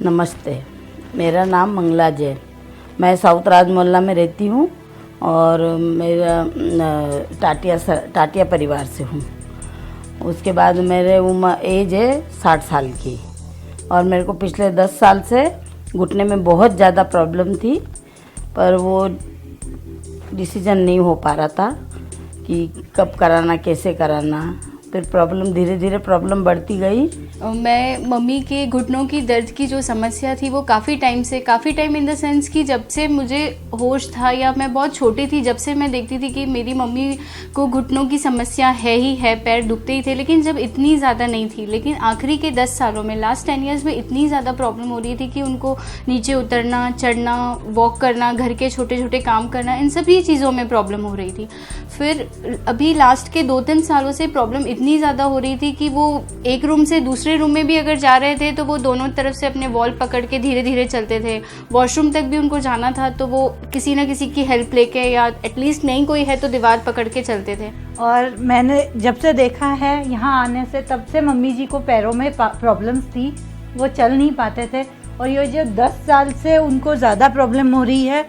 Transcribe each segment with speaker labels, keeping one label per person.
Speaker 1: नमस्ते, मेरा नाम मंगला जैन। मैं साउथ राज मोहल्ला में रहती हूँ और मेरा टाटिया परिवार से हूँ। उसके बाद मेरे एज है 60 साल की और मेरे को पिछले 10 साल से घुटने में बहुत ज़्यादा प्रॉब्लम थी, पर वो डिसीजन नहीं हो पा रहा था कि कब कराना, कैसे कराना। फिर प्रॉब्लम धीरे धीरे बढ़ती गई।
Speaker 2: मैं मम्मी के घुटनों की दर्द की जो समस्या थी वो काफ़ी टाइम इन द सेंस कि जब से मुझे होश था या मैं बहुत छोटी थी, जब से मैं देखती थी कि मेरी मम्मी को घुटनों की समस्या है ही है, पैर दुखते ही थे, लेकिन जब इतनी ज़्यादा नहीं थी। लेकिन आखिरी के 10 सालों में, लास्ट 10 ईयर्स में इतनी ज़्यादा प्रॉब्लम हो रही थी कि उनको नीचे उतरना, चढ़ना, वॉक करना, घर के छोटे छोटे काम करना, इन सभी चीज़ों में प्रॉब्लम हो रही थी। फिर अभी लास्ट के 2-3 सालों से प्रॉब्लम इतनी ज़्यादा हो रही थी कि वो एक रूम से दूसरे रूम में भी अगर जा रहे थे तो वो दोनों तरफ से अपने वॉल पकड़ के धीरे धीरे चलते थे। वॉशरूम तक भी उनको जाना था तो वो किसी ना किसी की हेल्प लेके या एटलीस्ट नहीं कोई है तो दीवार पकड़ के चलते थे।
Speaker 3: और मैंने जब से देखा है यहाँ आने से, तब से मम्मी जी को पैरों में प्रॉब्लम्स थी, वो चल नहीं पाते थे। और ये जो 10 साल से उनको ज़्यादा प्रॉब्लम हो रही है,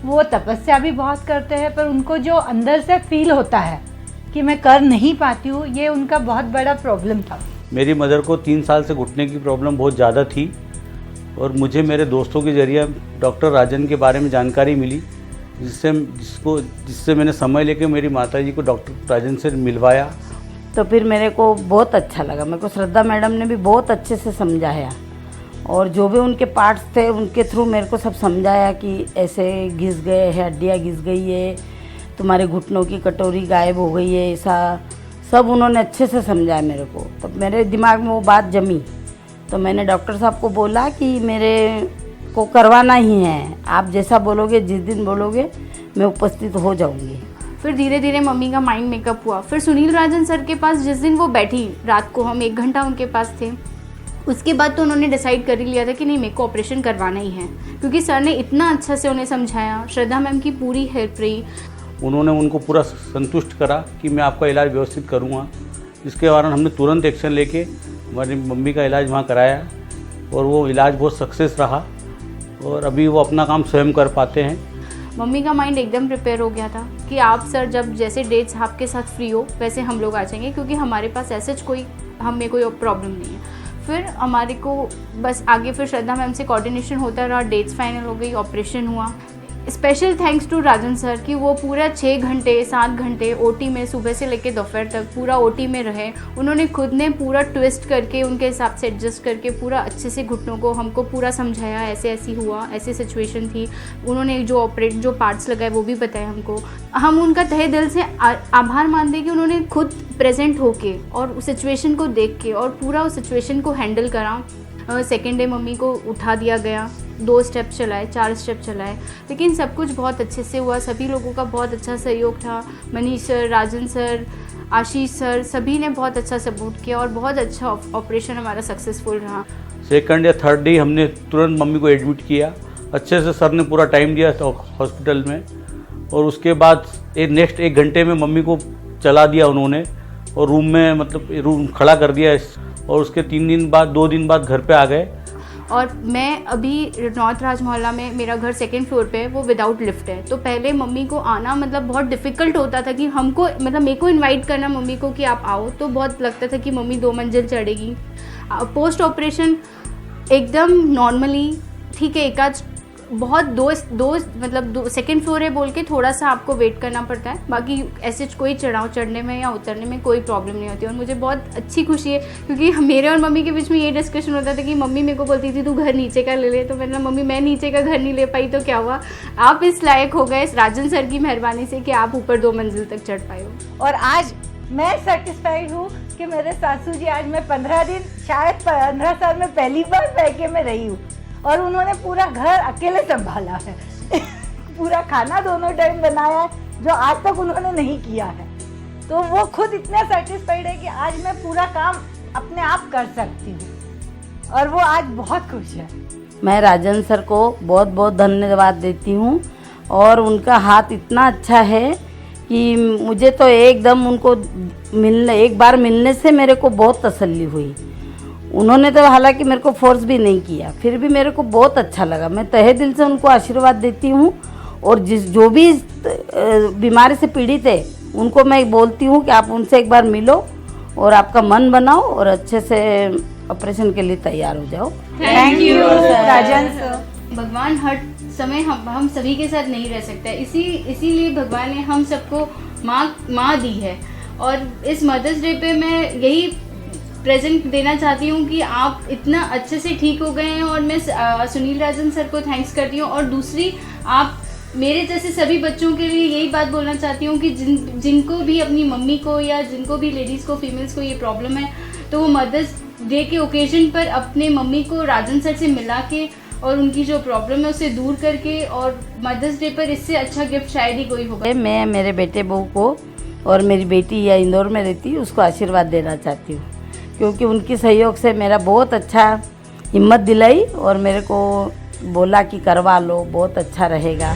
Speaker 3: वो तपस्या भी बहुत करते हैं, पर उनको जो अंदर से फील होता है कि मैं कर नहीं पाती हूँ, ये उनका बहुत बड़ा प्रॉब्लम था।
Speaker 4: मेरी मदर को 3 साल से घुटने की प्रॉब्लम बहुत ज़्यादा थी और मुझे मेरे दोस्तों के ज़रिए डॉक्टर राजन के बारे में जानकारी मिली, जिससे मैंने समय लेके मेरी माताजी को डॉक्टर राजन से मिलवाया।
Speaker 1: तो फिर मेरे को बहुत अच्छा लगा। मेरे को श्रद्धा मैडम ने भी बहुत अच्छे से समझाया और जो भी उनके पार्ट्स थे उनके थ्रू मेरे को सब समझाया कि ऐसे घिस गए हैं, हड्डियाँ घिस गई है, तुम्हारे घुटनों की कटोरी गायब हो गई है, ऐसा सब उन्होंने अच्छे से समझाया मेरे को। तब मेरे दिमाग में वो बात जमी, तो मैंने डॉक्टर साहब को बोला कि मेरे को करवाना ही है, आप जैसा बोलोगे, जिस दिन बोलोगे मैं उपस्थित हो जाऊंगी।
Speaker 2: फिर धीरे धीरे मम्मी का माइंड मेकअप हुआ। फिर सुनील राजन सर के पास जिस दिन वो बैठी, रात को हम 1 घंटा उनके पास थे, उसके बाद तो उन्होंने डिसाइड कर ही लिया था कि नहीं, मेरे को ऑपरेशन करवाना ही है, क्योंकि सर ने इतना अच्छा से उन्हें समझाया। श्रद्धा मैम की पूरी हेल्प रही।
Speaker 4: उन्होंने उनको पूरा संतुष्ट करा कि मैं आपका इलाज व्यवस्थित करूँगा। जिसके कारण हमने तुरंत एक्शन लेके हमारी मम्मी का इलाज वहाँ कराया और वो इलाज बहुत सक्सेस रहा और अभी वो अपना काम स्वयं कर पाते हैं।
Speaker 2: मम्मी का माइंड एकदम प्रिपेयर हो गया था कि आप सर जब जैसे डेट्स आपके साथ फ्री हो वैसे हम लोग आ जाएंगे, क्योंकि हमारे पास ऐसे हमें कोई प्रॉब्लम नहीं है। फिर हमारे को बस आगे फिर श्रद्धा मैम से कोऑर्डिनेशन होता रहा, डेट्स फाइनल हो गई, ऑपरेशन हुआ। Special thanks to Rajan sir कि वो पूरा 6 घंटे 7 घंटे ओटी में, सुबह से लेकर दोपहर तक पूरा ओटी में रहे। उन्होंने खुद ने पूरा ट्विस्ट करके उनके हिसाब से एडजस्ट करके पूरा अच्छे से घुटनों को हमको पूरा समझाया, ऐसे ऐसी हुआ, ऐसी सिचुएशन थी। उन्होंने जो पार्ट्स लगाए वो भी बताया हमको। हम उनका तहे दिल से आभार मानते हैं कि उन्होंने खुद प्रेजेंट होके और उस सिचुएशन को देख के और पूरा उस सिचुएशन को हैंडल करा। सेकेंड डे मम्मी को उठा दिया गया, 2 स्टेप चलाए, 4 स्टेप चलाए, लेकिन सब कुछ बहुत अच्छे से हुआ। सभी लोगों का बहुत अच्छा सहयोग था। मनीष सर, राजन सर, आशीष सर, सभी ने बहुत अच्छा सपोर्ट किया और बहुत अच्छा ऑपरेशन हमारा सक्सेसफुल रहा।
Speaker 4: सेकंड या थर्ड डे हमने तुरंत मम्मी को एडमिट किया। अच्छे से सर ने पूरा टाइम दिया था हॉस्पिटल में और उसके बाद नेक्स्ट 1 घंटे में मम्मी को चला दिया उन्होंने और रूम खड़ा कर दिया और उसके 2 दिन बाद घर पे आ गए।
Speaker 2: और मैं अभी नॉर्थ राज मोहल्ला में, मेरा घर 2nd फ्लोर पे है, वो विदाउट लिफ्ट है। तो पहले मम्मी को आना बहुत डिफ़िकल्ट होता था कि हमको मेरे को इनवाइट करना मम्मी को कि आप आओ, तो बहुत लगता था कि मम्मी 2 मंजिल चढ़ेगी। पोस्ट ऑपरेशन एकदम नॉर्मली ठीक है, एक आज बहुत दो 2nd फ्लोर है बोल के थोड़ा सा आपको वेट करना पड़ता है, बाकी ऐसे कोई चढ़ने में या उतरने में कोई प्रॉब्लम नहीं होती। और मुझे बहुत अच्छी खुशी है क्योंकि मेरे और मम्मी के बीच में ये डिस्कशन होता था कि मम्मी मेरे को बोलती थी तू घर नीचे का ले ले, तो मैंने मम्मी मैं नीचे का घर नहीं ले पाई, तो क्या हुआ, आप इस लायक हो गए राजन सर की मेहरबानी से कि आप ऊपर 2 मंजिल तक चढ़ पाए हो।
Speaker 3: और आज मैं सेटिस्फाइड हूँ कि मेरे सासू जी, आज मैं 15 दिन, शायद 15 साल में पहली बार पैके में रही हूँ और उन्होंने पूरा घर अकेले संभाला है पूरा खाना दोनों टाइम बनाया जो आज तक उन्होंने नहीं किया है। तो वो खुद इतना सेटिस्फाइड है कि आज मैं पूरा काम अपने आप कर सकती हूँ और वो आज बहुत खुश है।
Speaker 1: मैं राजन सर को बहुत बहुत धन्यवाद देती हूँ और उनका हाथ इतना अच्छा है कि मुझे तो एकदम उनको एक बार मिलने से मेरे को बहुत तसल्ली हुई। उन्होंने तो हालांकि मेरे को फोर्स भी नहीं किया, फिर भी मेरे को बहुत अच्छा लगा। मैं तहे दिल से उनको आशीर्वाद देती हूँ और जो भी बीमारी से पीड़ित है उनको मैं बोलती हूँ कि आप उनसे एक बार मिलो और आपका मन बनाओ और अच्छे से ऑपरेशन के लिए तैयार हो जाओ।
Speaker 2: Thank you
Speaker 3: Rajan sir.
Speaker 2: भगवान हर समय हम सभी के साथ नहीं रह सकता है, इसीलिए भगवान ने हम सबको माँ दी है। और इस मदर्स डे पे मैं यही प्रेजेंट देना चाहती हूँ कि आप इतना अच्छे से ठीक हो गए हैं, और मैं सुनील राजन सर को थैंक्स करती हूँ। और दूसरी, आप मेरे जैसे सभी बच्चों के लिए यही बात बोलना चाहती हूँ कि जिनको भी अपनी मम्मी को या जिनको भी लेडीज़ को, फीमेल्स को ये प्रॉब्लम है, तो वो मदर्स डे के ओकेजन पर अपने मम्मी को राजन सर से मिला के और उनकी जो प्रॉब्लम है उसे दूर करके, और मदर्स डे पर इससे अच्छा गिफ्ट शायद ही कोई होगा।
Speaker 1: मैं मेरे बेटे बहू को और मेरी बेटी या इंदौर में रहती है उसको आशीर्वाद देना चाहती हूँ, क्योंकि उनकी सहयोग से मेरा बहुत अच्छा हिम्मत दिलाई और मेरे को बोला कि करवा लो, बहुत अच्छा रहेगा।